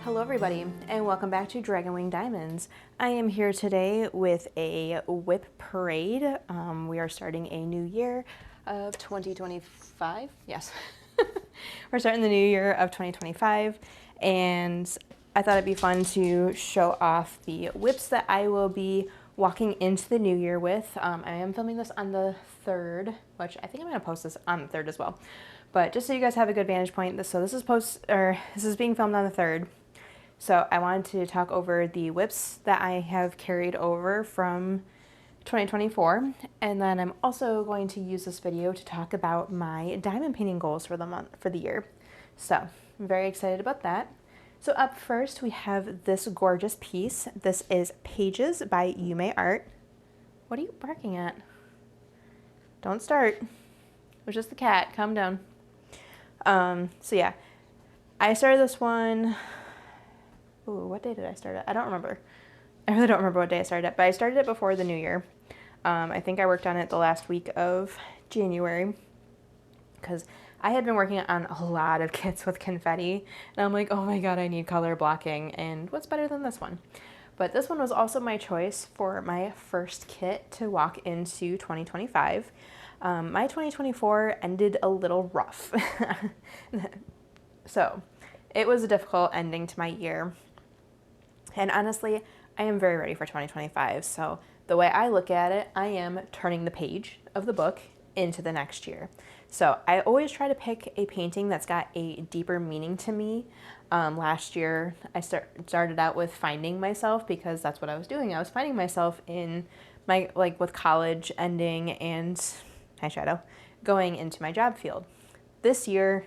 Hello everybody, and welcome back to Dragon Wing Diamonds. I am here today with a WIP Parade. We are starting a new year of 2025. Yes, we're starting the new year of 2025, and I thought it'd be fun to show off the WIPs that I will be walking into the new year with. I am filming this on the 3rd, which I think I'm going to post this on the 3rd as well. But just so you guys have a good vantage point, this is being filmed on the 3rd. So I wanted to talk over the WIPs that I have carried over from 2024, and then I'm also going to use this video to talk about my diamond painting goals for the year. So I'm very excited about that. So up first we have this gorgeous piece. This is Pages by Yume Art. What are you barking at? Don't start. It was just the cat. Calm down. So yeah, I started this one. Ooh, what day did I start it? I don't remember. I really don't remember what day I started it, but I started it before the new year. I think I worked on it the last week of January because I had been working on a lot of kits with confetti, and I'm like, oh my god, I need color blocking, and what's better than this one? But this one was also my choice for my first kit to walk into 2025. My 2024 ended a little rough. So it was a difficult ending to my year. And honestly, I am very ready for 2025. So the way I look at it, I am turning the page of the book into the next year. So I always try to pick a painting that's got a deeper meaning to me. Last year, I started out with finding myself because that's what I was doing. I was finding myself in my, with college ending and eyeshadow, going into my job field. This year,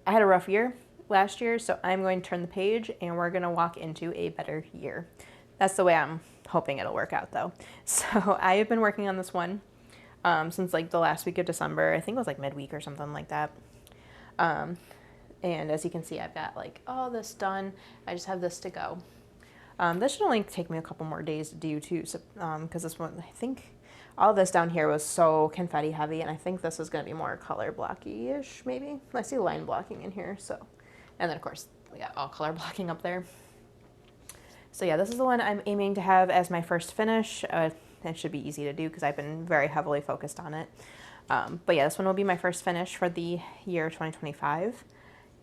I had a rough year last year, so I'm going to turn the page and we're going to walk into a better year. That's the way I'm hoping it'll work out though. So I have been working on this one since like the last week of December. I think it was like midweek or something like that. And as you can see, I've got like all this done. I just have this to go. This should only take me a couple more days to do too, because this one, I think all this down here was so confetti heavy, and I think this is going to be more color blocky-ish maybe. I see line blocking in here, so. And then of course we got all color blocking up there. So yeah, this is the one I'm aiming to have as my first finish. It should be easy to do because I've been very heavily focused on it. But yeah, this one will be my first finish for the year 2025.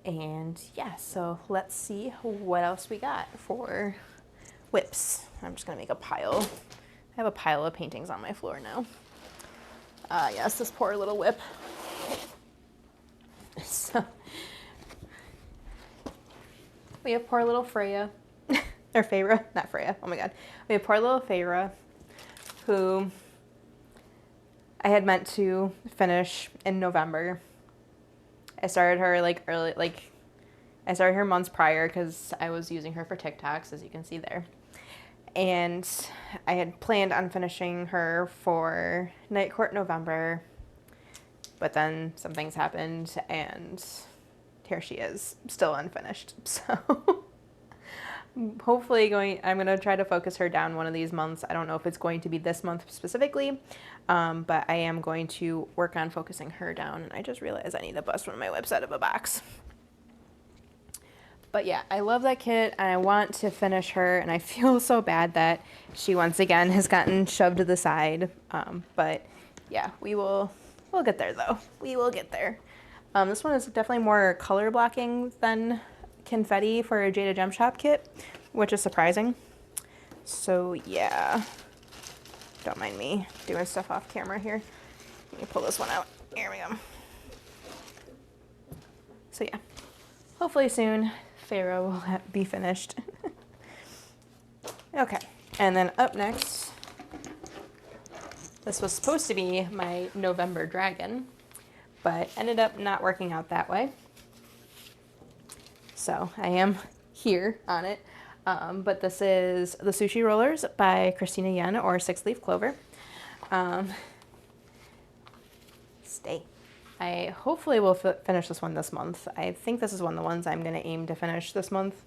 And yeah, so let's see what else we got for WIPs. I'm just gonna make a pile. I have a pile of paintings on my floor now. Yes, this poor little WIP. So we have poor little Freya, or Feyre, not Freya, oh my god. We have poor little Feyre, who I had meant to finish in November. I started her I started her months prior because I was using her for TikToks, as you can see there. And I had planned on finishing her for Night Court November, but then some things happened and here she is, still unfinished. So hopefully I'm going to try to focus her down one of these months. I don't know if it's going to be this month specifically, but I am going to work on focusing her down. And I just realized I need to bust one of my WIPs out of a box. But yeah, I love that kit and I want to finish her, and I feel so bad that she once again has gotten shoved to the side. But yeah, we'll get there though. We will get there. This one is definitely more color blocking than confetti for a Jada Gem Shop kit, which is surprising. So yeah, don't mind me doing stuff off camera here. Let me pull this one out. Here we go. So yeah, hopefully soon Pharaoh will be finished. Okay, and then up next, this was supposed to be my November dragon, but ended up not working out that way. So I am here on it. But this is the Sushi Rollers by Christina Yen, or Sixthleafclover. Stay. I hopefully will finish this one this month. I think this is one of the ones I'm going to aim to finish this month.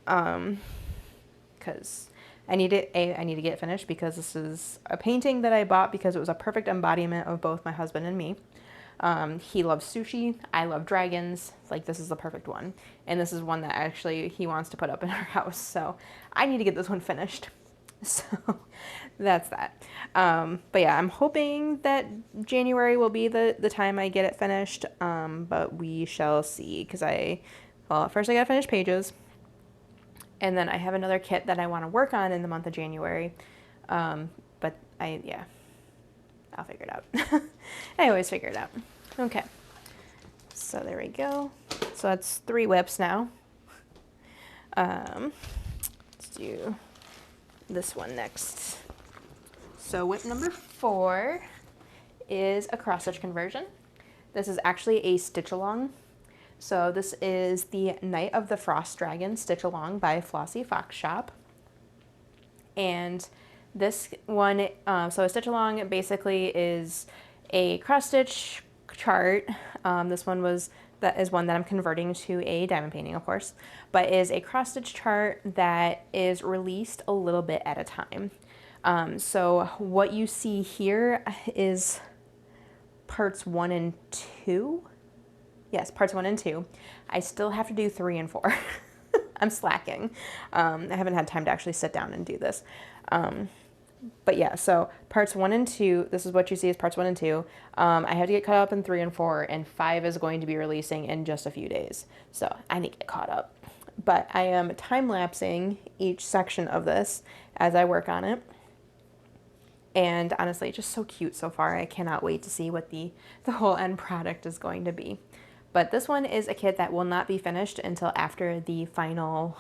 Because I need to get it finished, because this is a painting that I bought because it was a perfect embodiment of both my husband and me. He loves sushi. I love dragons. Like, this is the perfect one. And this is one that actually he wants to put up in our house. So I need to get this one finished. So that's that. But yeah, I'm hoping that January will be the time I get it finished. But we shall see, because well, first I gotta finish pages. And then I have another kit that I want to work on in the month of January. But yeah, I'll figure it out. I always figure it out. Okay. So there we go. So that's 3 WIPs now. Let's do this one next. So WIP number 4 is a cross stitch conversion. This is actually a stitch along. So this is the Night of the Frost Dragon stitch along by Flossie Fox Shop. And this one, so a stitch along basically is a cross stitch chart. This one is one that I'm converting to a diamond painting, of course, but is a cross stitch chart that is released a little bit at a time. So what you see here is parts 1 and 2. Yes, parts 1 and 2. I still have to do 3 and 4. I'm slacking. I haven't had time to actually sit down and do this. But yeah, so parts 1 and 2, this is what you see as parts 1 and 2. I have to get caught up in 3 and 4, and 5 is going to be releasing in just a few days. So I need to get caught up. But I am time-lapsing each section of this as I work on it. And honestly, it's just so cute so far. I cannot wait to see what the whole end product is going to be. But this one is a kit that will not be finished until after the final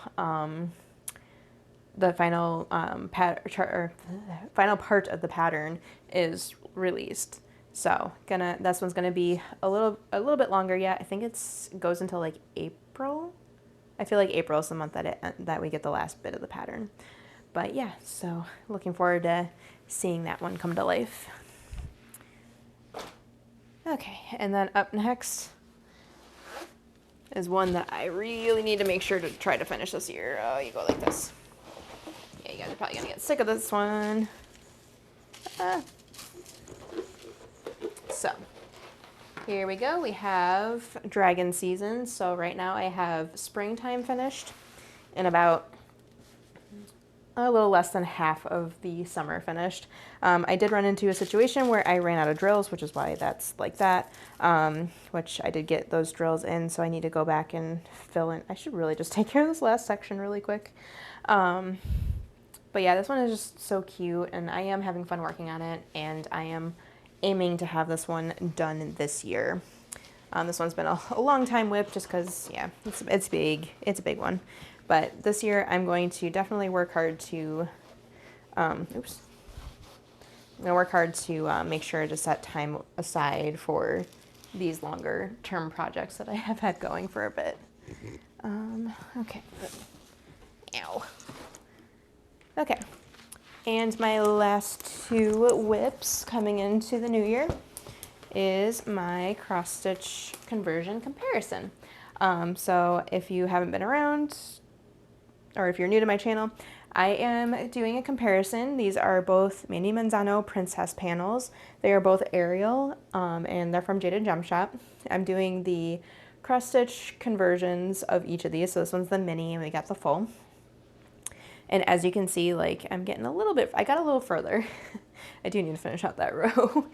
final part of the pattern is released. So this one's gonna be a little bit longer yet. I think it goes until like April. I feel like April is the month that we get the last bit of the pattern. But yeah, so looking forward to seeing that one come to life. Okay, and then up next is one that I really need to make sure to try to finish this year. Oh, you go like this. Yeah, you guys are probably gonna get sick of this one. So here we go. We have dragon season. So right now I have springtime finished and about a little less than half of the summer finished. I did run into a situation where I ran out of drills, which is why that's like that, which I did get those drills in, so I need to go back and fill in. I should really just take care of this last section really quick. But yeah, this one is just so cute, and I am having fun working on it, and I am aiming to have this one done this year. This one's been a long time WIP just because, yeah, it's big. It's a big one. But this year I'm going to definitely work hard to, I'm going to work hard to make sure to set time aside for these longer term projects that I have had going for a bit. Okay. Ow. Okay. And my last 2 WIPs coming into the new year is my cross stitch conversion comparison. So if you haven't been around, or if you're new to my channel, I am doing a comparison. These are both Mandy Manzano Princess panels. They are both Ariel, and they're from Jaded Gem Shop. I'm doing the cross stitch conversions of each of these. So this one's the mini, and we got the full. And as you can see, like, I'm getting a little bit, I got a little further. I do need to finish out that row.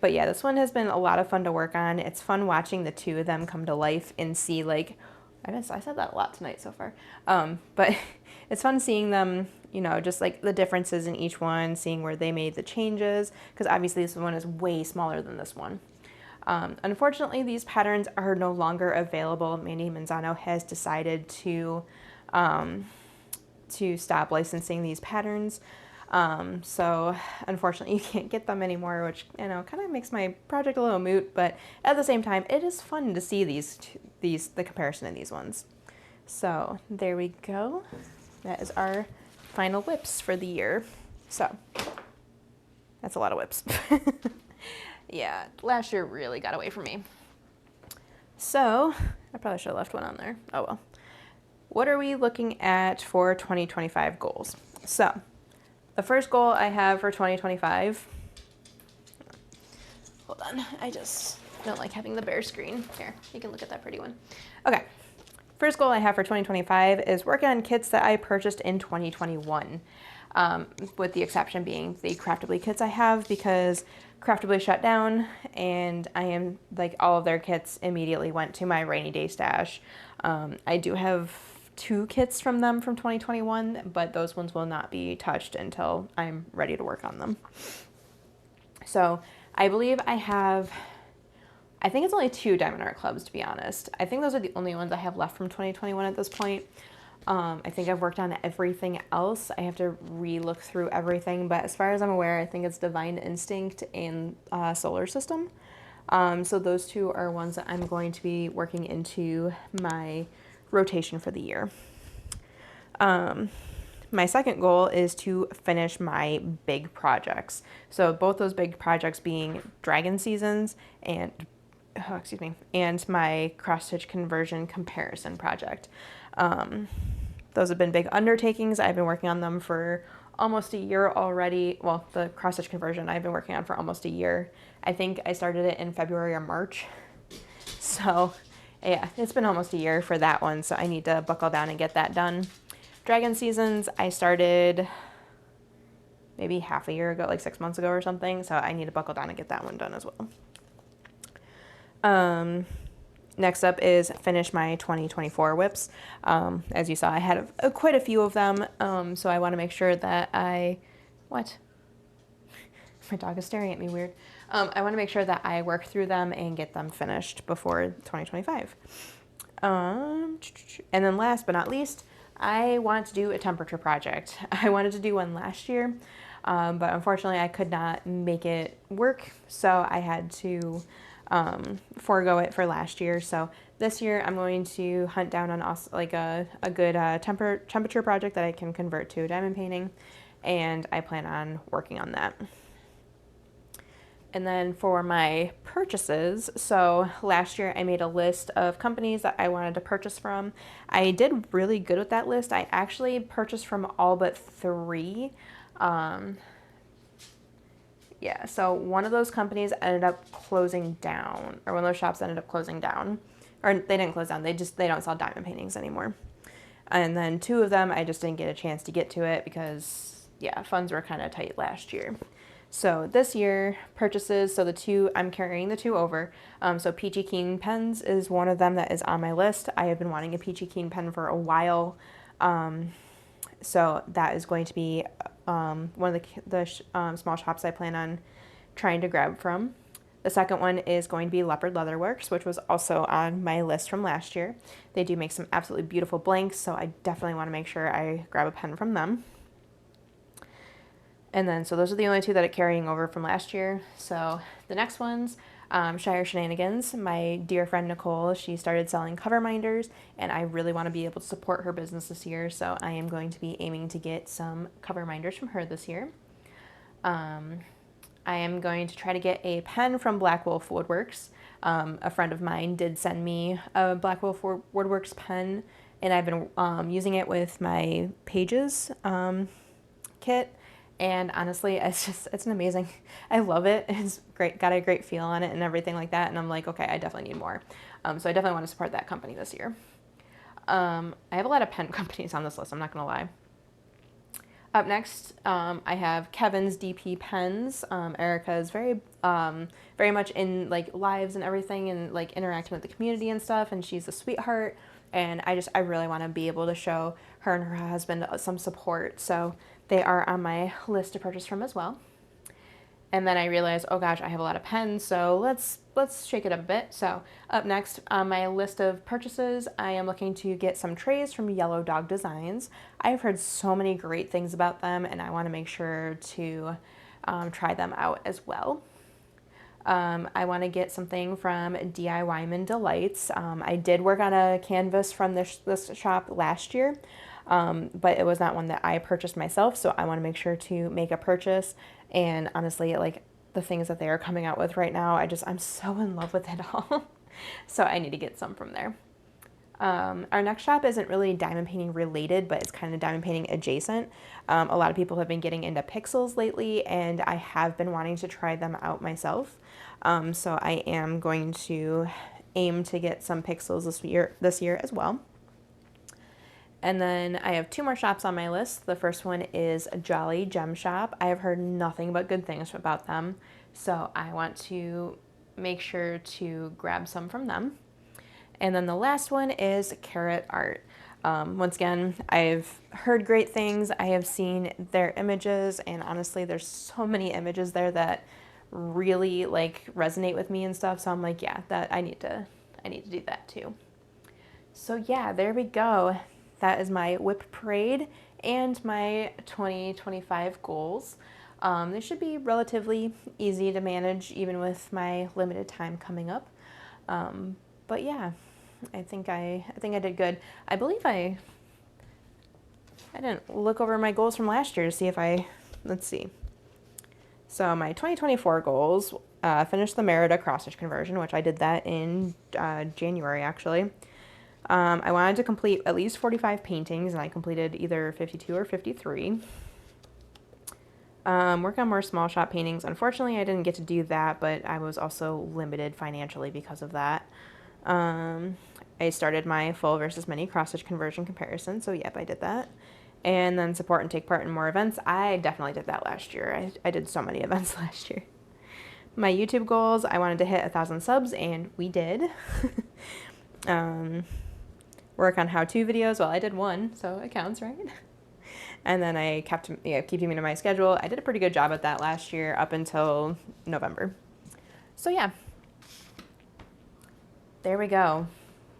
But yeah, this one has been a lot of fun to work on. It's fun watching the 2 of them come to life and see, like, I said that a lot tonight so far. But it's fun seeing them, you know, just like the differences in each one, seeing where they made the changes, because obviously this one is way smaller than this one. Unfortunately, these patterns are no longer available. Mandy Manzano has decided to stop licensing these patterns. So unfortunately you can't get them anymore, which, you know, kind of makes my project a little moot, but at the same time, it is fun to see the comparison of these ones. So there we go. That is our final WIPs for the year. So that's a lot of WIPs. Yeah, last year really got away from me. So I probably should have left one on there. Oh well. What are we looking at for 2025 goals? So the first goal I have for 2025, on. I just don't like having the bare screen. Here, you can look at that pretty one. Okay. First goal I have for 2025 is working on kits that I purchased in 2021, with the exception being the Craftably kits I have, because Craftably shut down, and I am, like, all of their kits immediately went to my rainy day stash. I do have 2 kits from them from 2021, but those ones will not be touched until I'm ready to work on them. So I believe I think it's only 2 Diamond Art Clubs, to be honest. I think those are the only ones I have left from 2021 at this point. I think I've worked on everything else. I have to re-look through everything, but as far as I'm aware, I think it's Divine Instinct and Solar System. So those 2 are ones that I'm going to be working into my rotation for the year. My second goal is to finish my big projects. So both those big projects being Dragon Seasons and my cross-stitch conversion comparison project. Those have been big undertakings. I've been working on them for almost a year already. Well, the cross-stitch conversion I've been working on for almost a year. I think I started it in February or March. So yeah, it's been almost a year for that one. So I need to buckle down and get that done. Dragon Seasons, I started maybe half a year ago, like 6 months ago or something. So I need to buckle down and get that one done as well. Next up is finish my 2024 WIPs. As you saw, I had quite a few of them, so I want to make sure that what? My dog is staring at me weird. I want to make sure that I work through them and get them finished before 2025. And then last but not least, I want to do a temperature project. I wanted to do one last year, but unfortunately I could not make it work, so I had to forego it for last year. So this year I'm going to hunt down on a good temperature project that I can convert to diamond painting, and I plan on working on that. And then for my purchases, so last year I made a list of companies that I wanted to purchase from. I did really good with that list. I actually purchased from all but 3. Yeah, so one of those companies ended up closing down, or one of those shops ended up closing down. Or they didn't close down, they don't sell diamond paintings anymore. And then 2 of them, I just didn't get a chance to get to it because, yeah, funds were kind of tight last year. So this year, purchases, so I'm carrying the 2 over. So Peachy Keen pens is one of them that is on my list. I have been wanting a Peachy Keen pen for a while. So that is going to be one of the small shops I plan on trying to grab from. The second one is going to be Leopard Leatherworks, which was also on my list from last year. They do make some absolutely beautiful blanks, so I definitely want to make sure I grab a pen from them. And then, so those are the only 2 that are carrying over from last year. So the next ones, Shire Shenanigans. My dear friend Nicole, she started selling cover minders, and I really want to be able to support her business this year. So I am going to be aiming to get some cover minders from her this year. I am going to try to get a pen from Black Wolf Woodworks. A friend of mine did send me a Black Wolf Woodworks pen, and I've been using it with my Pages kit. And honestly, it's an amazing, I love it. It's great, got a great feel on it and everything like that. And I'm like, okay, I definitely need more. So I definitely want to support that company this year. I have a lot of pen companies on this list, I'm not going to lie. Up next, I have Kevin's DP Pens. Erica is very much in like lives and everything and like interacting with the community and stuff. And she's a sweetheart. And I really want to be able to show her and her husband some support. So they are on my list to purchase from as well. And then I realized, oh gosh, I have a lot of pens, so let's shake it up a bit. So up next on my list of purchases, I am looking to get some trays from Yellow Dog Designs. I've heard so many great things about them, and I want to make sure to try them out as well. I want to get something from DIYman Delights. I did work on a canvas from this shop last year, but it was not one that I purchased myself, so I want to make sure to make a purchase. And honestly, like the things that they are coming out with right now, I'm so in love with it all. So I need to get some from there. Our next shop isn't really diamond painting related, but it's kind of diamond painting adjacent. A lot of people have been getting into pixels lately, and I have been wanting to try them out myself. So I am going to aim to get some pixels this year as well. And then I have 2 more shops on my list. The first one is Jolly Gem Shop. I have heard nothing but good things about them, so I want to make sure to grab some from them. And then the last one is Carrot Art. Once again, I've heard great things. I have seen their images, and honestly, there's so many images there that really like resonate with me and stuff. So I'm like, yeah, that I need to do that too. So yeah, there we go. That is my WIP Parade and my 2025 goals. They should be relatively easy to manage even with my limited time coming up. But yeah, I think I did good. I believe I didn't look over my goals from last year to see if let's see. So my 2024 goals, finished the Merida cross-stitch conversion, which I did that in January actually. I wanted to complete at least 45 paintings, and I completed either 52 or 53. Work on more small shop paintings. Unfortunately, I didn't get to do that, but I was also limited financially because of that. I started my full versus mini cross-stitch conversion comparison, so yep, I did that. And then support and take part in more events. I definitely did that last year. I did so many events last year. My YouTube goals, I wanted to hit 1,000 subs, and we did. Work on how-to videos. Well, I did one, so it counts, right? And then I keeping to my schedule. I did a pretty good job at that last year up until November. So yeah, there we go.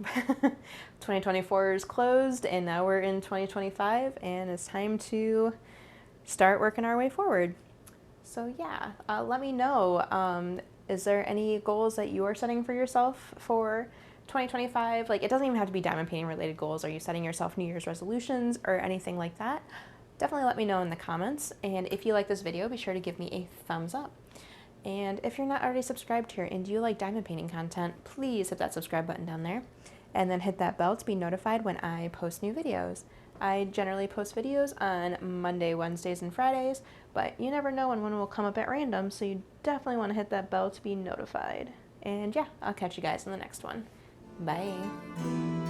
2024 is closed, and now we're in 2025, and it's time to start working our way forward. So yeah, let me know. Is there any goals that you are setting for yourself for 2025? Like, it doesn't even have to be diamond painting related goals. Are you setting yourself New Year's resolutions or anything like that? Definitely let me know in the comments. And if you like this video, be sure to give me a thumbs up. And if you're not already subscribed here and you like diamond painting content, please hit that subscribe button down there. And then hit that bell to be notified when I post new videos. I generally post videos on Monday, Wednesdays, and Fridays, but you never know when one will come up at random, so you definitely want to hit that bell to be notified. And yeah, I'll catch you guys in the next one. Bye.